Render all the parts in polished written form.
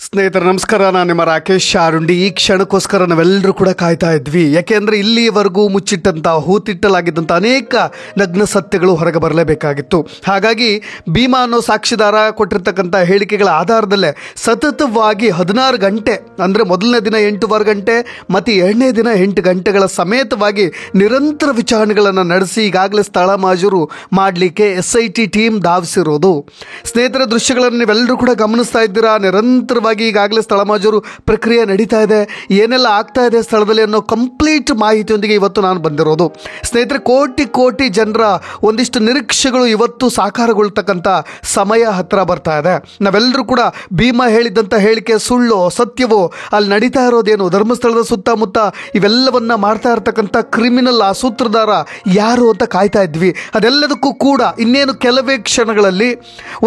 ಸ್ನೇಹಿತರೆ ನಮಸ್ಕಾರ, ನಾನು ನಿಮ್ಮ ರಾಕೇಶ್ ಶಾರುಂಡಿ. ಈ ಕ್ಷಣಕ್ಕೋಸ್ಕರ ನಾವೆಲ್ಲರೂ ಕೂಡ ಕಾಯ್ತಾ ಇದ್ವಿ. ಯಾಕೆಂದರೆ ಇಲ್ಲಿಯವರೆಗೂ ಮುಚ್ಚಿಟ್ಟಂಥ ಹೂತಿಟ್ಟಲಾಗಿದ್ದಂಥ ಅನೇಕ ನಗ್ನ ಸತ್ಯಗಳು ಹೊರಗೆ ಬರಲೇಬೇಕಾಗಿತ್ತು. ಹಾಗಾಗಿ ಭೀಮಾ ಅನ್ನೋ ಸಾಕ್ಷಿದಾರ ಕೊಟ್ಟಿರ್ತಕ್ಕಂಥ ಹೇಳಿಕೆಗಳ ಆಧಾರದಲ್ಲೇ ಸತತವಾಗಿ 16 ಗಂಟೆ, ಅಂದರೆ ಮೊದಲನೇ ದಿನ 8:15 ಗಂಟೆ ಮತ್ತು ಎರಡನೇ ದಿನ 8 ಗಂಟೆಗಳ ಸಮೇತವಾಗಿ ನಿರಂತರ ವಿಚಾರಣೆಗಳನ್ನು ನಡೆಸಿ ಈಗಾಗಲೇ ಸ್ಥಳ ಮಾಜೂರು ಮಾಡಲಿಕ್ಕೆ SIT ಟೀಮ್ ಧಾವಿಸಿರೋದು. ಸ್ನೇಹಿತರ ದೃಶ್ಯಗಳನ್ನು ನೀವೆಲ್ಲರೂ ಕೂಡ ಗಮನಿಸ್ತಾ ಇದ್ದೀರಾ. ನಿರಂತರವಾಗಿ ಈಗಾಗಲೇ ಸ್ಥಳ ಮಾಜೂರು ಪ್ರಕ್ರಿಯೆ ನಡೀತಾ ಇದೆ. ಏನೆಲ್ಲ ಆಗ್ತಾ ಇದೆ ಸ್ಥಳದಲ್ಲಿ ಅನ್ನೋ ಕಂಪ್ಲೀಟ್ ಮಾಹಿತಿಯೊಂದಿಗೆ ಇವತ್ತು ನಾನು ಬಂದಿರೋದು. ಸ್ನೇಹಿತರೆ, ಕೋಟಿ ಜನರ ಒಂದಿಷ್ಟು ನಿರೀಕ್ಷೆಗಳು ಇವತ್ತು ಸಾಕಾರಗೊಳ್ತಕ್ಕಂಥ ಸಮಯ ಹತ್ತಿರ ಬರ್ತಾ ಇದೆ. ನಾವೆಲ್ಲರೂ ಕೂಡ ಭೀಮಾ ಹೇಳಿದ್ದಂಥ ಹೇಳಿಕೆ ಸುಳ್ಳೋ ಸತ್ಯವೋ, ಅಲ್ಲಿ ನಡೀತಾ ಇರೋದೇನು, ಧರ್ಮಸ್ಥಳದ ಸುತ್ತಮುತ್ತ ಇವೆಲ್ಲವನ್ನ ಮಾಡ್ತಾ ಇರ್ತಕ್ಕಂಥ ಕ್ರಿಮಿನಲ್ ಸೂತ್ರಧಾರ ಯಾರು ಅಂತ ಕಾಯ್ತಾ ಇದ್ವಿ. ಅದೆಲ್ಲದಕ್ಕೂ ಕೂಡ ಇನ್ನೇನು ಕೆಲವೇ ಕ್ಷಣಗಳಲ್ಲಿ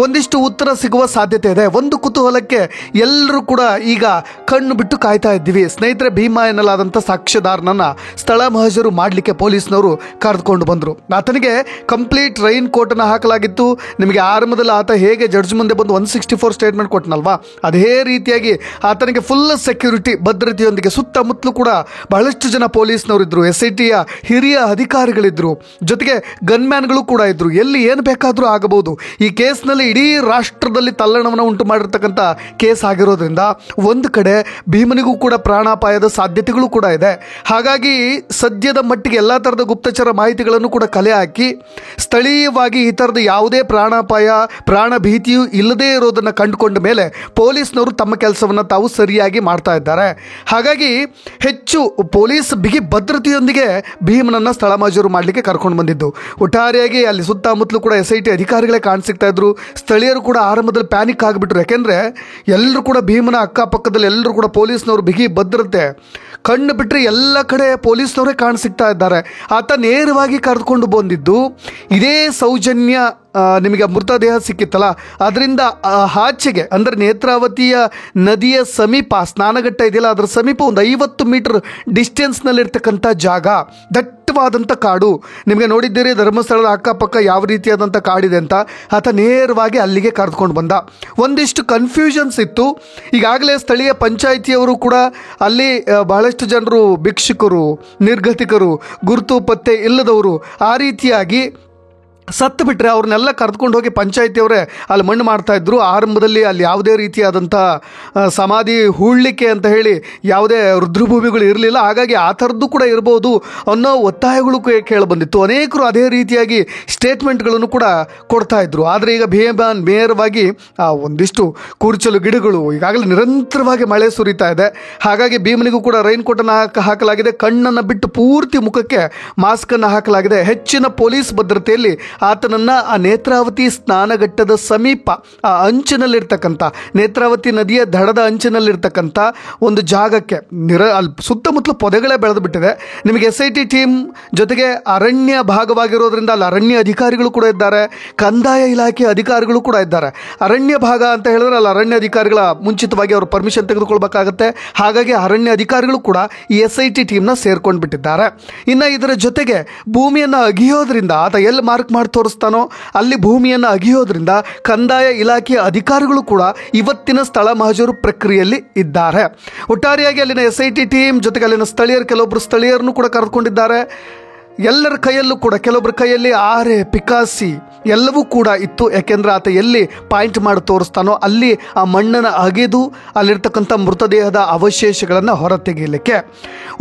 ಒಂದಿಷ್ಟು ಉತ್ತರ ಸಿಗುವ ಸಾಧ್ಯತೆ ಇದೆ. ಒಂದು ಕುತೂಹಲಕ್ಕೆ ಎಲ್ಲರೂ ಕೂಡ ಈಗ ಕಣ್ಣು ಬಿಟ್ಟು ಕಾಯ್ತಾ ಇದ್ದೀವಿ. ಸ್ನೇಹಿತರೆ, ಭೀಮಾ ಎನ್ನಲಾದಂಥ ಸಾಕ್ಷ್ಯದಾರನನ್ನು ಸ್ಥಳ ಮಹಾಜರು ಮಾಡಲಿಕ್ಕೆ ಪೊಲೀಸ್ನವರು ಕರೆದುಕೊಂಡು ಬಂದರು. ಆತನಿಗೆ ಕಂಪ್ಲೀಟ್ ರೈನ್ ಕೋಟನ್ನು ಹಾಕಲಾಗಿತ್ತು. ನಿಮಗೆ ಆರಂಭದಲ್ಲಿ ಆತ ಹೇಗೆ ಜಡ್ಜ್ ಮುಂದೆ ಬಂದು 164 ಸ್ಟೇಟ್ಮೆಂಟ್ ಕೊಟ್ಟನಲ್ವಾ, ಅದೇ ರೀತಿಯಾಗಿ ಆತನಿಗೆ ಫುಲ್ ಸೆಕ್ಯೂರಿಟಿ ಭದ್ರತೆಯೊಂದಿಗೆ ಸುತ್ತಮುತ್ತಲೂ ಕೂಡ ಬಹಳಷ್ಟು ಜನ ಪೊಲೀಸ್ನವರಿದ್ದರು, SITಯ ಹಿರಿಯ ಅಧಿಕಾರಿಗಳಿದ್ದರು, ಜೊತೆಗೆ ಗನ್ಮ್ಯಾನ್ಗಳು ಕೂಡ ಇದ್ದರು. ಎಲ್ಲಿ ಏನು ಬೇಕಾದರೂ ಆಗಬಹುದು. ಈ ಕೇಸ್ನಲ್ಲಿ ಇಡೀ ರಾಷ್ಟ್ರದಲ್ಲಿ ತಲ್ಲಣವನ್ನು ಉಂಟು ಮಾಡಿರ್ತಕ್ಕಂಥ ಕೇಸ್ ಆಗಿರೋದ್ರಿಂದ ಒಂದು ಕಡೆ ಭೀಮನಿಗೂ ಕೂಡ ಪ್ರಾಣಾಪಾಯದ ಸಾಧ್ಯತೆಗಳು ಕೂಡ ಇದೆ. ಹಾಗಾಗಿ ಸದ್ಯದ ಮಟ್ಟಿಗೆ ಎಲ್ಲ ಥರದ ಗುಪ್ತಚರ ಮಾಹಿತಿಗಳನ್ನು ಕೂಡ ಕಲೆ ಹಾಕಿ ಸ್ಥಳೀಯವಾಗಿ ಈ ಥರದ ಯಾವುದೇ ಪ್ರಾಣಾಪಾಯ ಪ್ರಾಣ ಭೀತಿಯೂ ಇಲ್ಲದೇ ಇರೋದನ್ನು ಕಂಡುಕೊಂಡ ಮೇಲೆ ಪೊಲೀಸ್ನವರು ತಮ್ಮ ಕೆಲಸವನ್ನು ತಾವು ಸರಿಯಾಗಿ ಮಾಡ್ತಾ ಇದ್ದಾರೆ. ಹಾಗಾಗಿ ಹೆಚ್ಚು ಪೊಲೀಸ್ ಬಿಗಿ ಭದ್ರತೆಯೊಂದಿಗೆ ಭೀಮನನ್ನು ಸ್ಥಳ ಮಾಜೂರು ಮಾಡಲಿಕ್ಕೆ ಕರ್ಕೊಂಡು ಬಂದಿದ್ದು. ಒಟ್ಟಾರೆಯಾಗಿ ಅಲ್ಲಿ ಸುತ್ತಮುತ್ತಲೂ ಕೂಡ SIT ಅಧಿಕಾರಿಗಳೇ ಕಾಣಿಸ್ತಾ ಇದ್ರು. ಸ್ಥಳೀಯರು ಕೂಡ ಆರಂಭದಲ್ಲಿ ಪ್ಯಾನಿಕ್ ಆಗಿಬಿಟ್ರು. ಯಾಕೆಂದರೆ ಎಲ್ಲರೂ ಕೂಡ ಭೀಮನ ಅಕ್ಕಪಕ್ಕದಲ್ಲಿ ಎಲ್ಲರೂ ಕೂಡ ಪೊಲೀಸ್ನವರು ಬಿಗಿ ಭದ್ರತೆ, ಕಣ್ಣು ಬಿಟ್ಟರೆ ಎಲ್ಲ ಕಡೆ ಪೊಲೀಸ್ನವರೇ ಕಾಣಿಸ್ತಾ ಇದ್ದಾರೆ. ಆತ ನೇರವಾಗಿ ಕರೆದುಕೊಂಡು ಬಂದಿದ್ದು ಇದೇ ಸೌಜನ್ಯ ನಿಮಗೆ ಮೃತದೇಹ ಸಿಕ್ಕಿತ್ತಲ್ಲ ಅದರಿಂದ ಆಚೆಗೆ, ಅಂದರೆ ನೇತ್ರಾವತಿಯ ನದಿಯ ಸಮೀಪ ಸ್ನಾನಘಟ್ಟ ಇದೆಯಲ್ಲ ಅದರ ಸಮೀಪ ಒಂದು 50 ಮೀಟರ್ ಡಿಸ್ಟೆನ್ಸ್ನಲ್ಲಿರ್ತಕ್ಕಂಥ ಜಾಗ, ದಟ್ಟವಾದಂಥ ಕಾಡು. ನಿಮಗೆ ನೋಡಿದ್ದೀರಿ ಧರ್ಮಸ್ಥಳದ ಅಕ್ಕಪಕ್ಕ ಯಾವ ರೀತಿಯಾದಂಥ ಕಾಡಿದೆ ಅಂತ. ಆತ ನೇರವಾಗಿ ಅಲ್ಲಿಗೆ ಕರೆದುಕೊಂಡು ಬಂದ. ಒಂದಿಷ್ಟು ಕನ್ಫ್ಯೂಷನ್ಸ್ ಇತ್ತು. ಈಗಾಗಲೇ ಸ್ಥಳೀಯ ಪಂಚಾಯಿತಿಯವರು ಕೂಡ ಅಲ್ಲಿ ಬಹಳಷ್ಟು ಜನರು ಭಿಕ್ಷುಕರು, ನಿರ್ಗತಿಕರು, ಗುರುತು ಪತ್ತೆ ಇಲ್ಲದವರು ಆ ರೀತಿಯಾಗಿ ಸತ್ತು ಬಿಟ್ಟರೆ ಅವ್ರನ್ನೆಲ್ಲ ಕರೆದುಕೊಂಡು ಹೋಗಿ ಪಂಚಾಯಿತಿಯವರೇ ಅಲ್ಲಿ ಮಣ್ಣು ಮಾಡ್ತಾಯಿದ್ರು. ಆರಂಭದಲ್ಲಿ ಅಲ್ಲಿ ಯಾವುದೇ ರೀತಿಯಾದಂಥ ಸಮಾಧಿ ಹೂಳಲಿಕ್ಕೆ ಅಂತ ಹೇಳಿ ಯಾವುದೇ ರುದ್ರಭೂಮಿಗಳು ಇರಲಿಲ್ಲ. ಹಾಗಾಗಿ ಆ ಥರದ್ದು ಕೂಡ ಇರ್ಬೋದು ಅನ್ನೋ ಒತ್ತಾಯಗಳು ಕೇಳಿಬಂದಿತ್ತು. ಅನೇಕರು ಅದೇ ರೀತಿಯಾಗಿ ಸ್ಟೇಟ್ಮೆಂಟ್ಗಳನ್ನು ಕೂಡ ಕೊಡ್ತಾಯಿದ್ರು. ಆದರೆ ಈಗ ಭೀಮಾ ನೇರವಾಗಿ ಒಂದಿಷ್ಟು ಕೂರ್ಚಲು ಗಿಡಗಳು, ಈಗಾಗಲೇ ನಿರಂತರವಾಗಿ ಮಳೆ ಸುರಿತಾ ಇದೆ. ಹಾಗಾಗಿ ಭೀಮನಿಗೂ ಕೂಡ ರೈನ್ ಕೋಟನ್ನು ಹಾಕಲಾಗಿದೆ. ಕಣ್ಣನ್ನು ಬಿಟ್ಟು ಪೂರ್ತಿ ಮುಖಕ್ಕೆ ಮಾಸ್ಕನ್ನು ಹಾಕಲಾಗಿದೆ. ಹೆಚ್ಚಿನ ಪೊಲೀಸ್ ಭದ್ರತೆಯಲ್ಲಿ ಆತನನ್ನು ಆ ನೇತ್ರಾವತಿ ಸ್ನಾನಘಟ್ಟದ ಸಮೀಪ ಆ ಅಂಚಿನಲ್ಲಿರ್ತಕ್ಕಂಥ ನೇತ್ರಾವತಿ ನದಿಯ ದಡದ ಅಂಚಿನಲ್ಲಿರ್ತಕ್ಕಂಥ ಒಂದು ಜಾಗಕ್ಕೆ ಅಲ್ಲಿ ಸುತ್ತಮುತ್ತಲು ಪೊದೆಗಳೇ ಬೆಳೆದು ಬಿಟ್ಟಿದೆ. ನಿಮಗೆ SIT ಟೀಮ್ ಜೊತೆಗೆ ಅರಣ್ಯ ಭಾಗವಾಗಿರೋದ್ರಿಂದ ಅಲ್ಲಿ ಅರಣ್ಯ ಅಧಿಕಾರಿಗಳು ಕೂಡ ಇದ್ದಾರೆ, ಕಂದಾಯ ಇಲಾಖೆ ಅಧಿಕಾರಿಗಳು ಕೂಡ ಇದ್ದಾರೆ. ಅರಣ್ಯ ಭಾಗ ಅಂತ ಹೇಳಿದ್ರೆ ಅಲ್ಲಿ ಅರಣ್ಯ ಅಧಿಕಾರಿಗಳ ಮುಂಚಿತವಾಗಿ ಅವರು ಪರ್ಮಿಷನ್ ತೆಗೆದುಕೊಳ್ಬೇಕಾಗತ್ತೆ. ಹಾಗಾಗಿ ಅರಣ್ಯ ಅಧಿಕಾರಿಗಳು ಕೂಡ ಈ SIT ಟೀಮ್ನ ಸೇರ್ಕೊಂಡು ಬಿಟ್ಟಿದ್ದಾರೆ. ಇನ್ನು ಇದರ ಜೊತೆಗೆ ಭೂಮಿಯನ್ನು ಅಗಿಯೋದ್ರಿಂದ ಆತ ಎಲ್ಲಿ ಮಾರ್ಕ್ ಮಾಡಿ ತೋರಿಸ್ತಾನೋ ಅಲ್ಲಿ ಭೂಮಿಯನ್ನು ಅಗಿಯೋದ್ರಿಂದ ಕಂದಾಯ ಇಲಾಖೆಯ ಅಧಿಕಾರಿಗಳು ಕೂಡ ಇವತ್ತಿನ ಸ್ಥಳ ಮಹಾಜೂರು ಪ್ರಕ್ರಿಯೆಯಲ್ಲಿ ಇದ್ದಾರೆ. ಒಟ್ಟಾರೆಯಾಗಿ ಅಲ್ಲಿನ SIT ಟೀಮ್ ಜೊತೆಗೆ ಅಲ್ಲಿನ ಸ್ಥಳೀಯರು, ಕೆಲವೊಬ್ಬರು ಸ್ಥಳೀಯರನ್ನು ಕೂಡ ಕರೆದುಕೊಂಡಿದ್ದಾರೆ. ಎಲ್ಲರ ಕೈಯಲ್ಲೂ ಕೂಡ ಕೆಲವೊಬ್ಬರ ಕೈಯಲ್ಲಿ ಆರೆ, ಪಿಕಾಸಿ ಎಲ್ಲವೂ ಕೂಡ ಇತ್ತು. ಯಾಕೆಂದರೆ ಆತ ಎಲ್ಲಿ ಪಾಯಿಂಟ್ ಮಾಡಿ ತೋರಿಸ್ತಾನೋ ಅಲ್ಲಿ ಆ ಮಣ್ಣನ್ನು ಅಗೆದು ಅಲ್ಲಿರ್ತಕ್ಕಂಥ ಮೃತದೇಹದ ಅವಶೇಷಗಳನ್ನು ಹೊರತೆಗೆಯಲಿಕ್ಕೆ.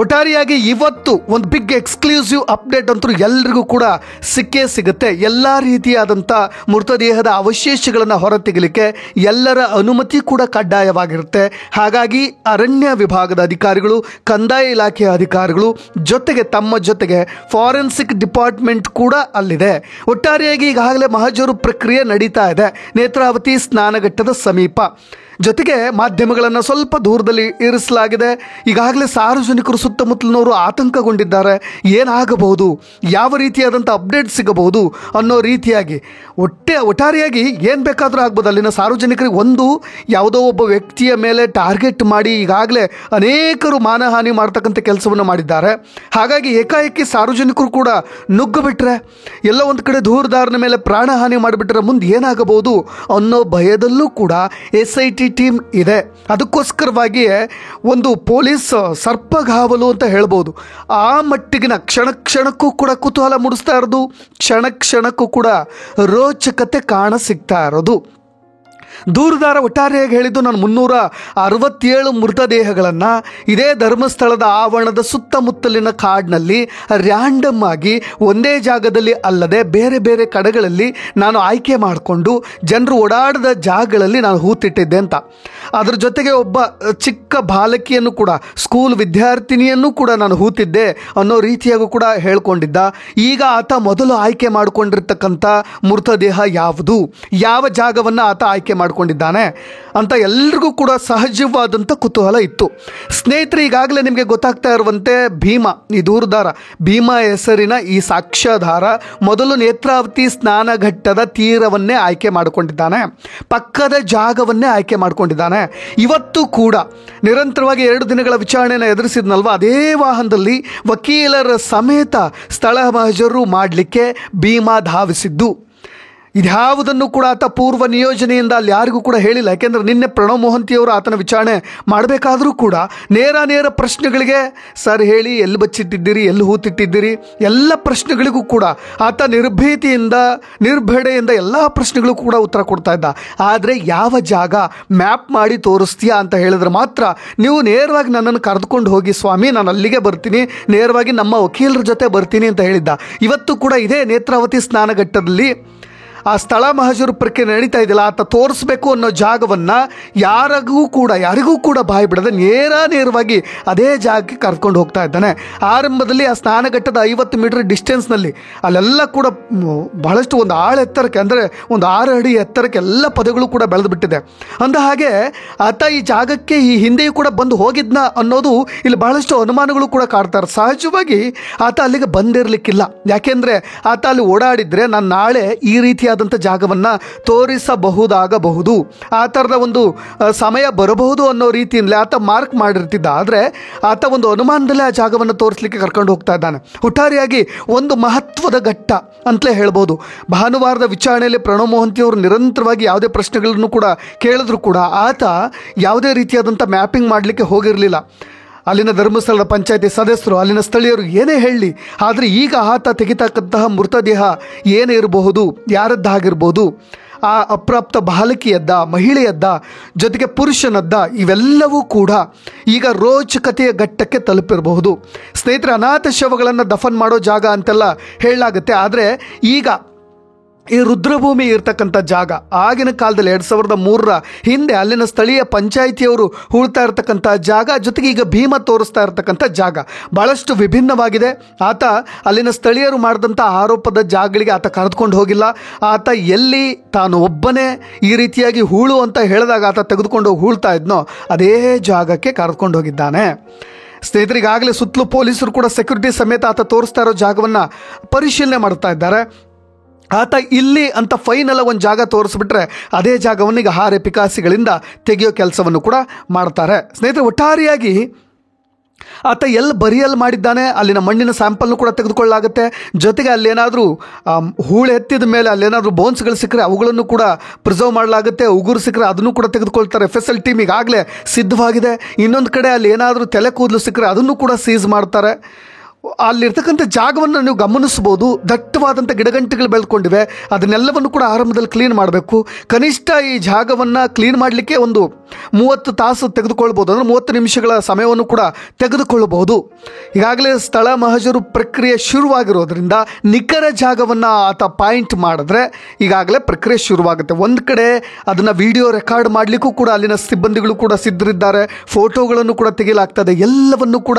ಒಟ್ಟಾರೆಯಾಗಿ ಇವತ್ತು ಒಂದು ಬಿಗ್ ಎಕ್ಸ್ಕ್ಲೂಸಿವ್ ಅಪ್ಡೇಟ್ ಅಂತೂ ಎಲ್ರಿಗೂ ಕೂಡ ಸಿಕ್ಕೇ ಸಿಗುತ್ತೆ. ಎಲ್ಲ ರೀತಿಯಾದಂಥ ಮೃತದೇಹದ ಅವಶೇಷಗಳನ್ನು ಹೊರತೆಗೆಯಲಿಕ್ಕೆ ಎಲ್ಲರ ಅನುಮತಿ ಕೂಡ ಕಡ್ಡಾಯವಾಗಿರುತ್ತೆ. ಹಾಗಾಗಿ ಅರಣ್ಯ ವಿಭಾಗದ ಅಧಿಕಾರಿಗಳು, ಕಂದಾಯ ಇಲಾಖೆಯ ಅಧಿಕಾರಿಗಳು ಜೊತೆಗೆ ತಮ್ಮ ಜೊತೆಗೆ ಫಾರೆನ್ಸಿಕ್ ಡಿಪಾರ್ಟ್ಮೆಂಟ್ ಕೂಡ ಅಲ್ಲಿದೆ. ಒಟ್ಟಾರೆಯಾಗಿ ಈಗಾಗಲೇ ಮಹಾಜೂರು ಪ್ರಕ್ರಿಯೆ ನಡೀತಾ ಇದೆ ನೇತ್ರಾವತಿ ಸ್ನಾನಘಟ್ಟದ ಸಮೀಪ. ಜೊತೆಗೆ ಮಾಧ್ಯಮಗಳನ್ನು ಸ್ವಲ್ಪ ದೂರದಲ್ಲಿ ಇರಿಸಲಾಗಿದೆ. ಈಗಾಗಲೇ ಸಾರ್ವಜನಿಕರು ಸುತ್ತಮುತ್ತಲಿನವರು ಆತಂಕಗೊಂಡಿದ್ದಾರೆ. ಏನಾಗಬಹುದು, ಯಾವ ರೀತಿಯಾದಂಥ ಅಪ್ಡೇಟ್ ಸಿಗಬಹುದು ಅನ್ನೋ ರೀತಿಯಾಗಿ ಒಟ್ಟಾರೆಯಾಗಿ ಏನು ಬೇಕಾದರೂ ಆಗ್ಬೋದು. ಅಲ್ಲಿನ ಸಾರ್ವಜನಿಕರಿಗೆ ಒಂದು ಯಾವುದೋ ಒಬ್ಬ ವ್ಯಕ್ತಿಯ ಮೇಲೆ ಟಾರ್ಗೆಟ್ ಮಾಡಿ ಈಗಾಗಲೇ ಅನೇಕರು ಮಾನಹಾನಿ ಮಾಡ್ತಕ್ಕಂಥ ಕೆಲಸವನ್ನು ಮಾಡಿದ್ದಾರೆ. ಹಾಗಾಗಿ ಏಕಾಏಕಿ ಸಾರ್ವಜನಿಕರು ಕೂಡ ನುಗ್ಗು ಬಿಟ್ಟರೆ, ಎಲ್ಲ ಒಂದು ಕಡೆ ದೂರದಾರನ ಮೇಲೆ ಪ್ರಾಣಹಾನಿ ಮಾಡಿಬಿಟ್ರೆ ಮುಂದೆ ಏನಾಗಬಹುದು ಅನ್ನೋ ಭಯದಲ್ಲೂ ಕೂಡ SIT ಟೀಮ್ ಇದೆ. ಅದಕ್ಕೋಸ್ಕರವಾಗಿಯೇ ಒಂದು ಪೊಲೀಸ್ ಸರ್ಪಗಾವಲು ಅಂತ ಹೇಳ್ಬೋದು. ಆ ಮಟ್ಟಿಗಿನ ಕ್ಷಣ ಕ್ಷಣಕ್ಕೂ ಕೂಡ ಕುತೂಹಲ ಮೂಡಿಸ್ತಾ ಇರೋದು, ಕ್ಷಣ ಕ್ಷಣಕ್ಕೂ ಕೂಡ ರೋಚಕತೆ ಕಾಣ ಸಿಗ್ತಾ ಇರೋದು. ದೂರುದಾರ ಒಟ್ಟಾರೆಯಾಗಿ ಹೇಳಿದ್ದು, ನಾನು 367 ಮೃತದೇಹಗಳನ್ನು ಇದೇ ಧರ್ಮಸ್ಥಳದ ಆವರಣದ ಸುತ್ತಮುತ್ತಲಿನ ಕಾಡಿನಲ್ಲಿ ರ್ಯಾಂಡಮ್ ಆಗಿ ಒಂದೇ ಜಾಗದಲ್ಲಿ ಅಲ್ಲದೆ ಬೇರೆ ಬೇರೆ ಕಡೆಗಳಲ್ಲಿ ನಾನು ಆಯ್ಕೆ ಮಾಡಿಕೊಂಡು ಜನರು ಓಡಾಡದ ಜಾಗಗಳಲ್ಲಿ ನಾನು ಹೂತಿಟ್ಟಿದ್ದೆ ಅಂತ. ಅದರ ಜೊತೆಗೆ ಒಬ್ಬ ಚಿಕ್ಕ ಬಾಲಕಿಯನ್ನು ಕೂಡ, ಸ್ಕೂಲ್ ವಿದ್ಯಾರ್ಥಿನಿಯನ್ನು ಕೂಡ ನಾನು ಹೂತಿದ್ದೆ ಅನ್ನೋ ರೀತಿಯಾಗೂ ಕೂಡ ಹೇಳ್ಕೊಂಡಿದ್ದ. ಈಗ ಆತ ಮೊದಲು ಆಯ್ಕೆ ಮಾಡಿಕೊಂಡಿರ್ತಕ್ಕಂಥ ಮೃತದೇಹ ಯಾವುದು, ಯಾವ ಜಾಗವನ್ನು ಆತ ಆಯ್ಕೆ ಮಾಡಿಕೊಂಡಿದ್ದಾನೆ ಅಂತ ಎಲ್ರಿಗೂ ಕೂಡ ಸಹಜವಾದಂಥ ಕುತೂಹಲ ಇತ್ತು. ಸ್ನೇಹಿತರೆ, ಈಗಾಗಲೇ ನಿಮಗೆ ಗೊತ್ತಾಗ್ತಾ ಇರುವಂತೆ ಭೀಮಾ, ಈ ದೂರುದಾರ ಭೀಮಾ ಹೆಸರಿನ ಈ ಸಾಕ್ಷ್ಯಾಧಾರ ಮೊದಲು ನೇತ್ರಾವತಿ ಸ್ನಾನಘಟ್ಟದ ತೀರವನ್ನೇ ಆಯ್ಕೆ ಮಾಡಿಕೊಂಡಿದ್ದಾನೆ, ಪಕ್ಕದ ಜಾಗವನ್ನೇ ಆಯ್ಕೆ ಮಾಡಿಕೊಂಡಿದ್ದಾನೆ. ಇವತ್ತು ಕೂಡ ನಿರಂತರವಾಗಿ 2 ದಿನಗಳ ವಿಚಾರಣೆಯನ್ನು ಎದುರಿಸಿದ್ನಲ್ವ, ಅದೇ ವಾಹನದಲ್ಲಿ ವಕೀಲರ ಸಮೇತ ಸ್ಥಳ ಮಹಜರು ಮಾಡಲಿಕ್ಕೆ ಭೀಮಾ ಧಾವಿಸಿದ್ದು. ಇದ್ಯಾವುದನ್ನು ಕೂಡ ಆತ ಪೂರ್ವ ನಿಯೋಜನೆಯಿಂದ ಅಲ್ಲಿ ಯಾರಿಗೂ ಕೂಡ ಹೇಳಿಲ್ಲ. ಯಾಕೆಂದರೆ ನಿನ್ನೆ ಪ್ರಣವ್ ಮೊಹಂತಿಯವರು ಆತನ ವಿಚಾರಣೆ ಮಾಡಬೇಕಾದರೂ ಕೂಡ ನೇರ ಪ್ರಶ್ನೆಗಳಿಗೆ ಸರ್ ಹೇಳಿ, ಎಲ್ಲಿ ಬಚ್ಚಿಟ್ಟಿದ್ದೀರಿ, ಎಲ್ಲಿ ಹೂತಿಟ್ಟಿದ್ದೀರಿ, ಎಲ್ಲ ಪ್ರಶ್ನೆಗಳಿಗೂ ಕೂಡ ಆತ ನಿರ್ಭೀತಿಯಿಂದ ನಿರ್ಭಡೆಯಿಂದ ಎಲ್ಲ ಪ್ರಶ್ನೆಗಳಿಗೂ ಕೂಡ ಉತ್ತರ ಕೊಡ್ತಾ ಇದ್ದ. ಆದರೆ ಯಾವ ಜಾಗ ಮ್ಯಾಪ್ ಮಾಡಿ ತೋರಿಸ್ತೀಯಾ ಅಂತ ಹೇಳಿದ್ರೆ ಮಾತ್ರ, ನೀವು ನೇರವಾಗಿ ನನ್ನನ್ನು ಕರೆದುಕೊಂಡು ಹೋಗಿ ಸ್ವಾಮಿ, ನಾನು ಅಲ್ಲಿಗೆ ಬರ್ತೀನಿ, ನೇರವಾಗಿ ನಮ್ಮ ವಕೀಲರ ಜೊತೆ ಬರ್ತೀನಿ ಅಂತ ಹೇಳಿದ್ದ. ಇವತ್ತು ಕೂಡ ಇದೇ ನೇತ್ರಾವತಿ ಸ್ನಾನಘಟ್ಟದಲ್ಲಿ ಆ ಸ್ಥಳ ಮಹಜರು ಪ್ರಕ್ರಿಯೆ ನಡೀತಾ ಇದೆಯಲ್ಲ, ಆತ ತೋರಿಸ್ಬೇಕು ಅನ್ನೋ ಜಾಗವನ್ನು ಯಾರಿಗೂ ಕೂಡ ಬಾಯಿ ಬಿಡದೆ ನೇರವಾಗಿ ಅದೇ ಜಾಗಕ್ಕೆ ಕರ್ಕೊಂಡು ಹೋಗ್ತಾ ಇದ್ದಾನೆ. ಆರಂಭದಲ್ಲಿ ಆ ಸ್ನಾನಘಟ್ಟದ 50 ಮೀಟರ್ ಡಿಸ್ಟೆನ್ಸ್ನಲ್ಲಿ ಅಲ್ಲೆಲ್ಲ ಕೂಡ ಬಹಳಷ್ಟು ಒಂದು ಎತ್ತರಕ್ಕೆ, ಅಂದರೆ ಒಂದು 6 ಅಡಿ ಎತ್ತರಕ್ಕೆ ಎಲ್ಲ ಪದಗಳು ಕೂಡ ಬೆಳೆದು ಬಿಟ್ಟಿದೆ. ಅಂದ ಹಾಗೆ ಆತ ಈ ಜಾಗಕ್ಕೆ ಈ ಹಿಂದೆಯೂ ಕೂಡ ಬಂದು ಹೋಗಿದ್ನ ಅನ್ನೋದು ಇಲ್ಲಿ ಬಹಳಷ್ಟು ಅನುಮಾನಗಳು ಕೂಡ ಕಾಡ್ತಾರೆ. ಸಹಜವಾಗಿ ಆತ ಅಲ್ಲಿಗೆ ಬಂದಿರಲಿಕ್ಕಿಲ್ಲ. ಯಾಕೆಂದರೆ ಆತ ಅಲ್ಲಿ ಓಡಾಡಿದರೆ ನಾನು ನಾಳೆ ಈ ರೀತಿಯಾದಂಥ ಜಾಗವನ್ನು ತೋರಿಸಬಹುದಾಗಬಹುದು, ಆ ಥರದ ಒಂದು ಸಮಯ ಬರಬಹುದು ಅನ್ನೋ ರೀತಿಯಿಂದಲೇ ಆತ ಮಾರ್ಕ್ ಮಾಡಿರ್ತಿದ್ದ. ಆದರೆ ಆತ ಒಂದು ಅನುಮಾನದಲ್ಲೇ ಆ ಜಾಗವನ್ನು ತೋರಿಸಲಿಕ್ಕೆ ಕರ್ಕೊಂಡು ಹೋಗ್ತಾ ಇದ್ದಾನೆ. ಒಟ್ಟಾರೆಯಾಗಿ ಒಂದು ಮಹತ್ವದ ಘಟ್ಟ ಅಂತಲೇ ಹೇಳ್ಬೋದು. ಭಾನುವಾರದ ವಿಚಾರಣೆಯಲ್ಲಿ ಪ್ರಣವ್ ಮೊಹಂತಿಯವರು ನಿರಂತರವಾಗಿ ಯಾವುದೇ ಪ್ರಶ್ನೆಗಳನ್ನು ಕೂಡ ಕೇಳಿದ್ರು ಕೂಡ ಆತ ಯಾವುದೇ ರೀತಿಯಾದಂಥ ಮ್ಯಾಪಿಂಗ್ ಮಾಡಲಿಕ್ಕೆ ಹೋಗಿರಲಿಲ್ಲ. ಅಲ್ಲಿನ ಧರ್ಮಸ್ಥಳದ ಪಂಚಾಯತಿ ಸದಸ್ಯರು, ಅಲ್ಲಿನ ಸ್ಥಳೀಯರು ಏನೇ ಹೇಳಲಿ, ಆದರೆ ಈಗ ಆತ ತೆಗಿತಕ್ಕಂತಹ ಮೃತದೇಹ ಏನೇ ಇರಬಹುದು, ಯಾರದ್ದಾಗಿರ್ಬೋದು, ಆ ಅಪ್ರಾಪ್ತ ಬಾಲಕಿಯದ್ದ, ಮಹಿಳೆಯದ್ದ, ಜೊತೆಗೆ ಪುರುಷನದ್ದ, ಇವೆಲ್ಲವೂ ಕೂಡ ಈಗ ರೋಚಕತೆಯ ಘಟ್ಟಕ್ಕೆ ತಲುಪಿರಬಹುದು. ಸ್ನೇಹಿತರೆ, ಅನಾಥ ಶವಗಳನ್ನು ದಫನ್ ಮಾಡೋ ಜಾಗ ಅಂತೆಲ್ಲ ಹೇಳಲಾಗುತ್ತೆ. ಆದರೆ ಈಗ ಈ ರುದ್ರಭೂಮಿ ಇರ್ತಕ್ಕಂಥ ಜಾಗ ಆಗಿನ ಕಾಲದಲ್ಲಿ 2003 ಹಿಂದೆ ಅಲ್ಲಿನ ಸ್ಥಳೀಯ ಪಂಚಾಯಿತಿಯವರು ಹೂಳ್ತಾ ಇರ್ತಕ್ಕಂಥ ಜಾಗ, ಜೊತೆಗೆ ಈಗ ಭೀಮ ತೋರಿಸ್ತಾ ಇರ್ತಕ್ಕಂಥ ಜಾಗ ಭಾಳಷ್ಟು ವಿಭಿನ್ನವಾಗಿದೆ. ಆತ ಅಲ್ಲಿನ ಸ್ಥಳೀಯರು ಮಾಡಿದಂಥ ಆರೋಪದ ಜಾಗಗಳಿಗೆ ಆತ ಕರೆದುಕೊಂಡು ಹೋಗಿಲ್ಲ. ಆತ ಎಲ್ಲಿ ತಾನು ಒಬ್ಬನೇ ಈ ರೀತಿಯಾಗಿ ಹೂಳು ಅಂತ ಹೇಳಿದಾಗ ಆತ ತೆಗೆದುಕೊಂಡು ಹೋಗಿ ಹೂಳ್ತಾ ಇದ್ನೋ ಅದೇ ಜಾಗಕ್ಕೆ ಕರೆದುಕೊಂಡು ಹೋಗಿದ್ದಾನೆ. ಸ್ನೇಹಿತರಿಗಾಗಲೇ ಸುತ್ತಲೂ ಪೊಲೀಸರು ಕೂಡ ಸೆಕ್ಯೂರಿಟಿ ಸಮೇತ ಆತ ತೋರಿಸ್ತಾ ಇರೋ ಜಾಗವನ್ನು ಪರಿಶೀಲನೆ ಮಾಡ್ತಾ ಇದ್ದಾರೆ. ಆತ ಇಲ್ಲಿ ಅಂತ ಫೈನಲ್ ಒಂದು ಜಾಗ ತೋರಿಸ್ಬಿಟ್ರೆ ಅದೇ ಜಾಗವನ್ನು ಈಗ ಹಾರೆ ಪಿಕಾಸಿಗಳಿಂದ ತೆಗೆಯೋ ಕೆಲಸವನ್ನು ಕೂಡ ಮಾಡ್ತಾರೆ. ಸ್ನೇಹಿತರೆ, ಒಟ್ಟಾರೆಯಾಗಿ ಆತ ಎಲ್ಲಿ ಬರಿಯಲ್ ಮಾಡಿದ್ದಾನೆ ಅಲ್ಲಿನ ಮಣ್ಣಿನ ಸ್ಯಾಂಪಲ್ನು ಕೂಡ ತೆಗೆದುಕೊಳ್ಳಲಾಗುತ್ತೆ. ಜೊತೆಗೆ ಅಲ್ಲೇನಾದರೂ ಹೂಳು ಎತ್ತಿದ ಮೇಲೆ ಅಲ್ಲೇನಾದರೂ ಬೋನ್ಸ್ಗಳು ಸಿಕ್ಕರೆ ಅವುಗಳನ್ನು ಕೂಡ ಪ್ರಿಸರ್ವ್ ಮಾಡಲಾಗುತ್ತೆ. ಉಗುರು ಸಿಕ್ಕರೆ ಅದನ್ನು ಕೂಡ ತೆಗೆದುಕೊಳ್ತಾರೆ. FSL ಟೀಮ್ ಈಗಾಗಲೇ ಸಿದ್ಧವಾಗಿದೆ. ಇನ್ನೊಂದು ಕಡೆ ಅಲ್ಲಿ ಏನಾದರೂ ತಲೆ ಕೂದಲು ಸಿಕ್ಕರೆ ಅದನ್ನು ಕೂಡ ಸೀಸ್ ಮಾಡ್ತಾರೆ. ಅಲ್ಲಿರ್ತಕ್ಕಂಥ ಜಾಗವನ್ನು ನೀವು ಗಮನಿಸ್ಬೋದು. ದಟ್ಟವಾದಂಥ ಗಿಡಗಂಟಿಗಳು ಬೆಳೆದುಕೊಂಡಿವೆ. ಅದನ್ನೆಲ್ಲವನ್ನು ಕೂಡ ಆರಂಭದಲ್ಲಿ ಕ್ಲೀನ್ ಮಾಡಬೇಕು. ಕನಿಷ್ಠ ಈ ಜಾಗವನ್ನು ಕ್ಲೀನ್ ಮಾಡಲಿಕ್ಕೆ ಒಂದು 30 ತಾಸು ತೆಗೆದುಕೊಳ್ಬೋದು, ಅಂದರೆ 30 ನಿಮಿಷಗಳ ಸಮಯವನ್ನು ಕೂಡ ತೆಗೆದುಕೊಳ್ಳಬಹುದು. ಈಗಾಗಲೇ ಸ್ಥಳ ಮಹಜರು ಪ್ರಕ್ರಿಯೆ ಶುರುವಾಗಿರೋದ್ರಿಂದ ನಿಖರ ಜಾಗವನ್ನು ಆತ ಪಾಯಿಂಟ್ ಮಾಡಿದ್ರೆ ಈಗಾಗಲೇ ಪ್ರಕ್ರಿಯೆ ಶುರುವಾಗುತ್ತೆ. ಒಂದು ಕಡೆ ಅದನ್ನು ವಿಡಿಯೋ ರೆಕಾರ್ಡ್ ಮಾಡಲಿಕ್ಕೂ ಕೂಡ ಅಲ್ಲಿನ ಸಿಬ್ಬಂದಿಗಳು ಕೂಡ ಸಿದ್ಧರಿದ್ದಾರೆ. ಫೋಟೋಗಳನ್ನು ಕೂಡ ತೆಗೆಯಲಾಗ್ತದೆ. ಎಲ್ಲವನ್ನು ಕೂಡ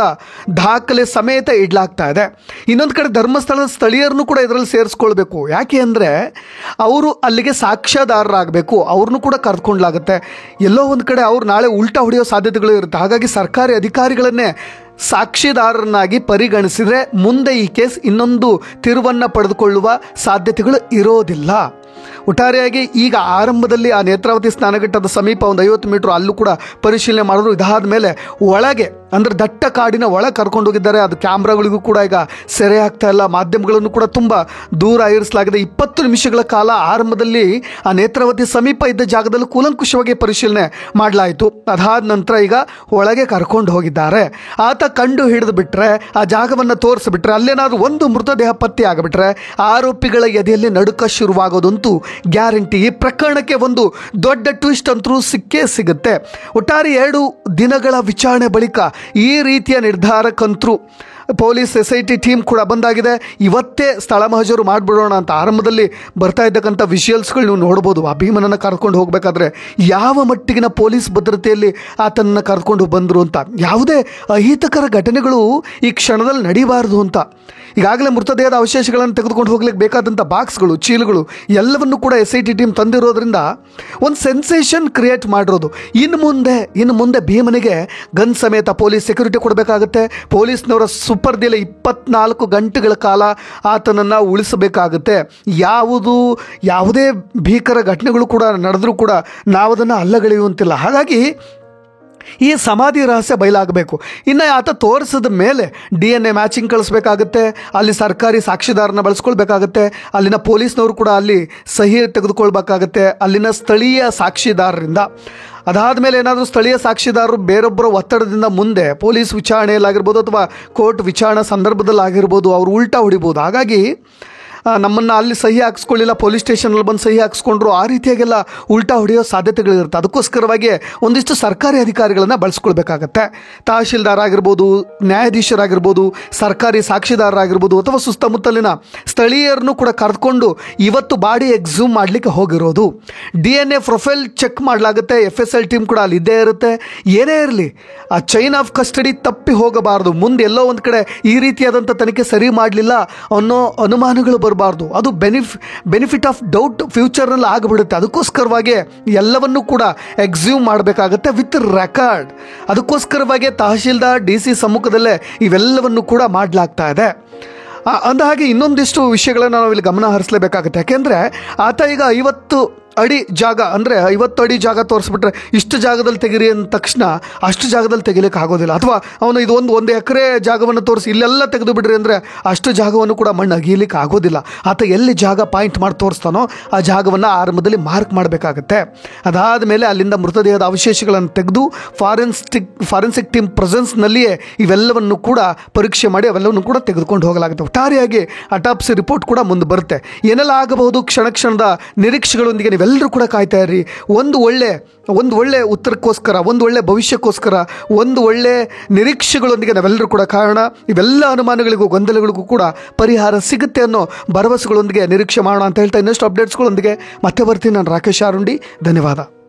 ದಾಖಲೆ ಸಮೇತ ಇಡಲಾಗ್ತಾ ಇದೆ. ಇನ್ನೊಂದು ಕಡೆ ಧರ್ಮಸ್ಥಳದ ಸ್ಥಳೀಯರನ್ನು ಕೂಡ ಇದರಲ್ಲಿ ಸೇರಿಸ್ಕೊಳ್ಬೇಕು. ಯಾಕೆ ಅಂದರೆ ಅವರು ಅಲ್ಲಿಗೆ ಸಾಕ್ಷ್ಯದಾರರಾಗಬೇಕು. ಅವ್ರನ್ನೂ ಕೂಡ ಕರೆದುಕೊಂಡ್ಲಾಗುತ್ತೆ. ಎಲ್ಲೋ ಒಂದು ಕಡೆ ಅವ್ರು ನಾಳೆ ಉಲ್ಟಾ ಹೊಡೆಯೋ ಸಾಧ್ಯತೆಗಳು ಇರುತ್ತೆ. ಹಾಗಾಗಿ ಸರ್ಕಾರಿ ಅಧಿಕಾರಿಗಳನ್ನೇ ಸಾಕ್ಷಿದಾರರನ್ನಾಗಿ ಪರಿಗಣಿಸಿದರೆ ಮುಂದೆ ಈ ಕೇಸ್ ಇನ್ನೊಂದು ತಿರುವನ್ನು ಪಡೆದುಕೊಳ್ಳುವ ಸಾಧ್ಯತೆಗಳು ಇರೋದಿಲ್ಲ. ಒಟ್ಟಾರೆಯಾಗಿ ಈಗ ಆರಂಭದಲ್ಲಿ ಆ ನೇತ್ರಾವತಿ ಸ್ನಾನಘಟ್ಟದ ಸಮೀಪ ಒಂದು 50 ಮೀಟರ್ ಅಲ್ಲೂ ಕೂಡ ಪರಿಶೀಲನೆ ಮಾಡಿದ್ರು. ಇದಾದ ಮೇಲೆ ಒಳಗೆ ಅಂದರೆ ದಟ್ಟ ಕಾಡಿನ ಒಳಗೆ ಕರ್ಕೊಂಡು ಹೋಗಿದ್ದಾರೆ. ಅದು ಕ್ಯಾಮ್ರಾಗಳಿಗೂ ಕೂಡ ಈಗ ಸೆರೆ ಆಗ್ತಾ ಇಲ್ಲ, ಮಾಧ್ಯಮಗಳನ್ನು ಕೂಡ ತುಂಬ ದೂರ ಇರಿಸಲಾಗಿದೆ. 20 ನಿಮಿಷಗಳ ಕಾಲ ಆರಂಭದಲ್ಲಿ ಆ ನೇತ್ರಾವತಿ ಸಮೀಪ ಇದ್ದ ಜಾಗದಲ್ಲಿ ಕೂಲಂಕುಷವಾಗಿ ಪರಿಶೀಲನೆ ಮಾಡಲಾಯಿತು. ಅದಾದ ನಂತರ ಈಗ ಒಳಗೆ ಕರ್ಕೊಂಡು ಹೋಗಿದ್ದಾರೆ. ಆತ ಕಂಡು ಹಿಡಿದು ಬಿಟ್ಟರೆ, ಆ ಜಾಗವನ್ನು ತೋರಿಸಿಬಿಟ್ರೆ, ಅಲ್ಲೇನಾದರೂ ಒಂದು ಮೃತದೇಹ ಪತ್ತೆ ಆಗಿಬಿಟ್ರೆ ಆರೋಪಿಗಳ ಎದೆಯಲ್ಲಿ ನಡುಕ ಶುರುವಾಗೋದಂತೂ ಗ್ಯಾರಂಟಿ. ಈ ಪ್ರಕರಣಕ್ಕೆ ಒಂದು ದೊಡ್ಡ ಟ್ವಿಸ್ಟ್ ಅಂತೂ ಸಿಕ್ಕೇ ಸಿಗುತ್ತೆ. ಒಟ್ಟಾರೆ 2 ದಿನಗಳ ವಿಚಾರಣೆ ಬಳಿಕ ಈ ರೀತಿಯ ನಿರ್ಧಾರಕ್ಕಂತೂ ಪೊಲೀಸ್ SIT ಟೀಮ್ ಕೂಡ ಬಂದಾಗಿದೆ. ಇವತ್ತೇ ಸ್ಥಳ ಮಹಜರು ಮಾಡಿಬಿಡೋಣ ಅಂತ ಆರಂಭದಲ್ಲಿ ಬರ್ತಾ ಇದ್ದಕ್ಕಂಥ ವಿಷುವಲ್ಸ್ಗಳು ನೀವು ನೋಡ್ಬೋದು. ಆ ಭೀಮನನ್ನು ಕರ್ಕೊಂಡು ಹೋಗಬೇಕಾದ್ರೆ ಯಾವ ಮಟ್ಟಿಗಿನ ಪೊಲೀಸ್ ಭದ್ರತೆಯಲ್ಲಿ ಆತನನ್ನು ಕರ್ಕೊಂಡು ಬಂದರು ಅಂತ. ಯಾವುದೇ ಅಹಿತಕರ ಘಟನೆಗಳು ಈ ಕ್ಷಣದಲ್ಲಿ ನಡೀಬಾರ್ದು ಅಂತ ಈಗಾಗಲೇ ಮೃತದೇಹದ ಅವಶೇಷಗಳನ್ನು ತೆಗೆದುಕೊಂಡು ಹೋಗ್ಲಿಕ್ಕೆ ಬೇಕಾದಂಥ ಬಾಕ್ಸ್ಗಳು, ಚೀಲಗಳು ಎಲ್ಲವನ್ನು ಕೂಡ SIT ಟೀಮ್ ತಂದಿರೋದ್ರಿಂದ ಒಂದು ಸೆನ್ಸೇಷನ್ ಕ್ರಿಯೇಟ್ ಮಾಡಿರೋದು. ಇನ್ನು ಮುಂದೆ ಭೀಮನಿಗೆ ಗನ್ ಸಮೇತ ಪೊಲೀಸ್ ಸೆಕ್ಯೂರಿಟಿ ಕೊಡಬೇಕಾಗುತ್ತೆ. ಪೊಲೀಸ್ನವರ ಸುಪರ್ದಿಯಲ್ಲಿ 24 ಗಂಟೆಗಳ ಕಾಲ ಆತನನ್ನು ಉಳಿಸಬೇಕಾಗುತ್ತೆ. ಯಾವುದೇ ಭೀಕರ ಘಟನೆಗಳು ಕೂಡ ನಡೆದರೂ ಕೂಡ ನಾವು ಅದನ್ನು ಅಲ್ಲಗಳೆಯುವಂತಿಲ್ಲ. ಹಾಗಾಗಿ ಈ ಸಮಾಧಿ ರಹಸ್ಯ ಬಯಲಾಗಬೇಕು. ಇನ್ನು ಆತ ತೋರಿಸಿದ ಮೇಲೆ DNA ಮ್ಯಾಚಿಂಗ್ ಕಳಿಸ್ಬೇಕಾಗುತ್ತೆ. ಅಲ್ಲಿ ಸರ್ಕಾರಿ ಸಾಕ್ಷಿದಾರನ ಬಳಸ್ಕೊಳ್ಬೇಕಾಗತ್ತೆ. ಅಲ್ಲಿನ ಪೊಲೀಸ್ನವರು ಕೂಡ ಅಲ್ಲಿ ಸಹಿ ತೆಗೆದುಕೊಳ್ಬೇಕಾಗತ್ತೆ, ಅಲ್ಲಿನ ಸ್ಥಳೀಯ ಸಾಕ್ಷಿದಾರರಿಂದ. ಅದಾದ ಮೇಲೆ ಏನಾದರೂ ಸ್ಥಳೀಯ ಸಾಕ್ಷಿದಾರರು ಬೇರೊಬ್ಬರ ಒತ್ತಡದಿಂದ ಮುಂದೆ ಪೊಲೀಸ್ ವಿಚಾರಣೆಯಲ್ಲಾಗಿರ್ಬೋದು ಅಥವಾ ಕೋರ್ಟ್ ವಿಚಾರಣೆ ಸಂದರ್ಭದಲ್ಲಾಗಿರ್ಬೋದು ಅವರು ಉಲ್ಟಾ ಹೊಡಿಬೋದು. ಹಾಗಾಗಿ ನಮ್ಮನ್ನು ಅಲ್ಲಿ ಸಹಿ ಹಾಕ್ಸ್ಕೊಳ್ಳಿಲ್ಲ, ಪೊಲೀಸ್ ಸ್ಟೇಷನಲ್ಲಿ ಬಂದು ಸಹಿ ಹಾಕ್ಸ್ಕೊಂಡ್ರು, ಆ ರೀತಿಯಾಗೆಲ್ಲ ಉಲ್ಟಾ ಹೊಡೆಯೋ ಸಾಧ್ಯತೆಗಳಿರುತ್ತೆ. ಅದಕ್ಕೋಸ್ಕರವಾಗಿ ಒಂದಿಷ್ಟು ಸರ್ಕಾರಿ ಅಧಿಕಾರಿಗಳನ್ನು ಬಳಸ್ಕೊಳ್ಬೇಕಾಗತ್ತೆ. ತಹಶೀಲ್ದಾರ್ ಆಗಿರ್ಬೋದು, ನ್ಯಾಯಾಧೀಶರಾಗಿರ್ಬೋದು, ಸರ್ಕಾರಿ ಸಾಕ್ಷಿದಾರರಾಗಿರ್ಬೋದು ಅಥವಾ ಸುತ್ತಮುತ್ತಲಿನ ಸ್ಥಳೀಯರನ್ನು ಕೂಡ ಕರೆದುಕೊಂಡು ಇವತ್ತು ಬಾಡಿ ಎಕ್ಸ್ಹೂಮ್ ಮಾಡಲಿಕ್ಕೆ ಹೋಗಿರೋದು. DNA ಪ್ರೊಫೈಲ್ ಚೆಕ್ ಮಾಡಲಾಗುತ್ತೆ. FSL ಟೀಮ್ ಕೂಡ ಅಲ್ಲಿ ಇದ್ದೇ ಇರುತ್ತೆ. ಏನೇ ಇರಲಿ, ಆ ಚೈನ್ ಆಫ್ ಕಸ್ಟಡಿ ತಪ್ಪಿ ಹೋಗಬಾರ್ದು. ಮುಂದೆ ಎಲ್ಲೋ ಒಂದು ಕಡೆ ಈ ರೀತಿಯಾದಂಥ ತನಿಖೆ ಸರಿ ಮಾಡಲಿಲ್ಲ ಅನ್ನೋ ಅನುಮಾನಗಳು ಬರಬಾರ್ದು. ಅದು ಬೆನಿಫಿಟ್ ಆಫ್ ಡೌಟ್ ಫ್ಯೂಚರ್ನಲ್ಲಿ ಆಗಿಬಿಡುತ್ತೆ. ಅದಕ್ಕೋಸ್ಕರವಾಗಿ ಎಲ್ಲವನ್ನೂ ಕೂಡ ಎಕ್ಸ್ಹ್ಯೂಮ್ ಮಾಡಬೇಕಾಗತ್ತೆ ವಿತ್ ರೆಕಾರ್ಡ್. ಅದಕ್ಕೋಸ್ಕರವಾಗಿ ತಹಶೀಲ್ದಾರ್ DC ಸಮ್ಮುಖದಲ್ಲೇ ಇವೆಲ್ಲವನ್ನು ಕೂಡ ಮಾಡಲಾಗ್ತಾ ಇದೆ. ಅಂದಹಾಗೆ ಇನ್ನೊಂದಿಷ್ಟು ವಿಷಯಗಳನ್ನು ನಾವು ಇಲ್ಲಿ ಗಮನ ಹರಿಸಲೇಬೇಕಾಗುತ್ತೆ. ಯಾಕೆಂದರೆ ಆತ ಈಗ 50 ಅಡಿ ಜಾಗ, ಅಂದರೆ 50 ಅಡಿ ಜಾಗ ತೋರಿಸ್ಬಿಟ್ರೆ ಇಷ್ಟು ಜಾಗದಲ್ಲಿ ತೆಗಿರಿ ಅಂದ ತಕ್ಷಣ ಅಷ್ಟು ಜಾಗದಲ್ಲಿ ತೆಗಿಲಿಕ್ಕೆ ಆಗೋದಿಲ್ಲ. ಅಥವಾ ಅವನು ಇದು ಒಂದು ಎಕರೆ ಜಾಗವನ್ನು ತೋರಿಸಿ ಇಲ್ಲೆಲ್ಲ ತೆಗೆದು ಬಿಡ್ರಿ ಅಂದರೆ ಅಷ್ಟು ಜಾಗವನ್ನು ಕೂಡ ಮಣ್ಣು ಅಗೀಲಿಕ್ಕೆ ಆಗೋದಿಲ್ಲ. ಆತ ಎಲ್ಲಿ ಜಾಗ ಪಾಯಿಂಟ್ ಮಾಡಿ ತೋರಿಸ್ತಾನೋ ಆ ಜಾಗವನ್ನು ಆರಂಭದಲ್ಲಿ ಮಾರ್ಕ್ ಮಾಡಬೇಕಾಗತ್ತೆ. ಅದಾದ ಮೇಲೆ ಅಲ್ಲಿಂದ ಮೃತದೇಹದ ಅವಶೇಷಗಳನ್ನು ತೆಗೆದು ಫಾರೆನ್ಸಿಕ್ ಟೀಮ್ ಪ್ರೆಸೆನ್ಸ್ನಲ್ಲಿಯೇ ಇವೆಲ್ಲವನ್ನು ಕೂಡ ಪರೀಕ್ಷೆ ಮಾಡಿ ಅವೆಲ್ಲವನ್ನು ಕೂಡ ತೆಗೆದುಕೊಂಡು ಹೋಗಲಾಗುತ್ತೆ. ಒಟ್ಟಾರೆಯಾಗಿ ಅಟಾಪ್ಸಿ ರಿಪೋರ್ಟ್ ಕೂಡ ಮುಂದೆ ಬರುತ್ತೆ. ಏನೆಲ್ಲ ಆಗಬಹುದು ಕ್ಷಣದ ನಿರೀಕ್ಷೆಗಳೊಂದಿಗೆ ನೀವೆಲ್ಲರೂ ಕೂಡ ಕಾಯ್ತಾ ಇರ್ರಿ. ಒಂದು ಒಳ್ಳೆ ಉತ್ತರಕ್ಕೋಸ್ಕರ, ಒಂದು ಒಳ್ಳೆ ಭವಿಷ್ಯಕ್ಕೋಸ್ಕರ, ಒಂದು ಒಳ್ಳೆ ನಿರೀಕ್ಷೆಗಳೊಂದಿಗೆ ನಾವೆಲ್ಲರೂ ಕೂಡ ಕಾಯೋಣ. ಇವೆಲ್ಲ ಅನುಮಾನಗಳಿಗೂ ಗೊಂದಲಗಳಿಗೂ ಕೂಡ ಪರಿಹಾರ ಸಿಗುತ್ತೆ ಅನ್ನೋ ಭರವಸೆಗಳೊಂದಿಗೆ ನಿರೀಕ್ಷೆ ಮಾಡೋಣ ಅಂತ ಹೇಳ್ತಾ ಇನ್ನಷ್ಟು ಅಪ್ಡೇಟ್ಸ್ಗಳೊಂದಿಗೆ ಮತ್ತೆ ಬರ್ತೀನಿ. ನಾನು ರಾಕೇಶ್ ಆರುಂಡಿ. ಧನ್ಯವಾದ.